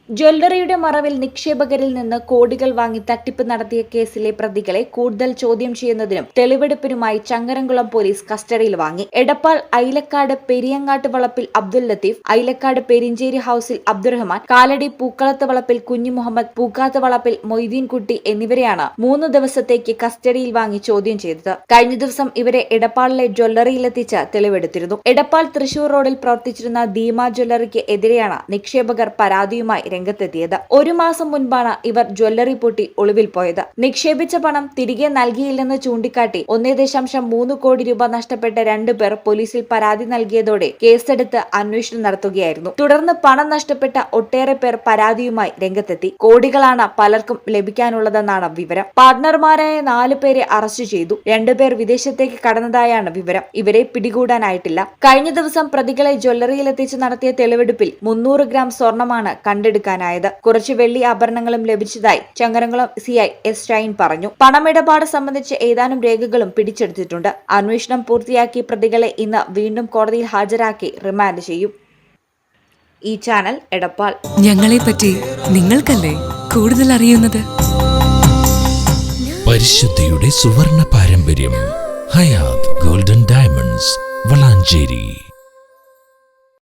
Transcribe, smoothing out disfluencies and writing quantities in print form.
ജ്വല്ലറിയുടെ മറവിൽ നിക്ഷേപകരിൽ നിന്ന് കോടികൾ വാങ്ങി തട്ടിപ്പ് നടത്തിയ കേസിലെ പ്രതികളെ കൂടുതൽ ചോദ്യം ചെയ്യുന്നതിനും തെളിവെടുപ്പിനുമായി ചങ്ങരംകുളം പോലീസ് കസ്റ്റഡിയിൽ വാങ്ങി. എടപ്പാൾ ഐലക്കാട് പെരിയങ്ങാട്ട് വളപ്പിൽ അബ്ദുൽ ലത്തീഫ്, ഐലക്കാട് പെരിഞ്ചേരി ഹൌസിൽ അബ്ദുറഹ്മാൻ, കാലടി പൂക്കളത്ത് വളപ്പിൽ കുഞ്ഞു മുഹമ്മദ്, പൂക്കാത്ത് വളപ്പിൽ മൊയ്തീൻകുട്ടി എന്നിവരെയാണ് 3 ദിവസത്തേക്ക് കസ്റ്റഡിയിൽ വാങ്ങി ചോദ്യം ചെയ്തത്. കഴിഞ്ഞ ദിവസം ഇവരെ എടപ്പാളിലെ ജ്വല്ലറിയിലെത്തിച്ച് തെളിവെടുത്തിരുന്നു. എടപ്പാൾ തൃശൂർ റോഡിൽ പ്രവർത്തിച്ചിരുന്ന ദീമ ജ്വല്ലറിക്ക് എതിരെയാണ് നിക്ഷേപകർ പരാതിയുമായി രംഗത്തെത്തിയത്. 1 മാസം മുൻപാണ് ഇവർ ജ്വല്ലറി പൂട്ടി ഒളിവിൽ പോയത്. നിക്ഷേപിച്ച പണം തിരികെ നൽകിയില്ലെന്ന് ചൂണ്ടിക്കാട്ടി 1.3 കോടി രൂപ നഷ്ടപ്പെട്ട 2 പേർ പോലീസിൽ പരാതി നൽകിയതോടെ കേസെടുത്ത് അന്വേഷണം നടത്തുകയായിരുന്നു. തുടർന്ന് പണം നഷ്ടപ്പെട്ട ഒട്ടേറെ പേർ പരാതിയുമായി രംഗത്തെത്തി. കോടികളാണ് പലർക്കും ലഭിക്കാനുള്ളതെന്നാണ് വിവരം. പാർട്ണർമാരായ 4 പേരെ അറസ്റ്റ് ചെയ്തു. 2 പേർ വിദേശത്തേക്ക് കടന്നതായാണ് വിവരം. ഇവരെ പിടികൂടാനായിട്ടില്ല. കഴിഞ്ഞ ദിവസം പ്രതികളെ ജ്വല്ലറിയിലെത്തിച്ച് നടത്തിയ തെളിവെടുപ്പിൽ 300 ഗ്രാം സ്വർണമാണ് കണ്ടെടുക്കാനായത്. കുറച്ച് വെള്ളി ആഭരണങ്ങളും ലഭിച്ചതായി ചങ്ങരംകുളം സിഐ എസ് ഷൈൻ പറഞ്ഞു. പണമിടപാട് സംബന്ധിച്ച് ഏതാനും രേഖകളും പിടിച്ചെടുത്തിട്ടുണ്ട്. അന്വേഷണം പൂർത്തിയാക്കി പ്രതികളെ ഇന്ന് വീണ്ടും കോടതിയിൽ ഹാജരാക്കി റിമാൻഡ് ചെയ്യും. ഈ ചാനൽ എടപ്പാൾ. ഞങ്ങളെ പറ്റി നിങ്ങൾക്കല്ലേ കൂടുതൽ അറിയുന്നത്? പരിശുദ്ധിയുടെ സുവർണ പാരമ്പര്യം. Hayat golden diamonds, Valanchery.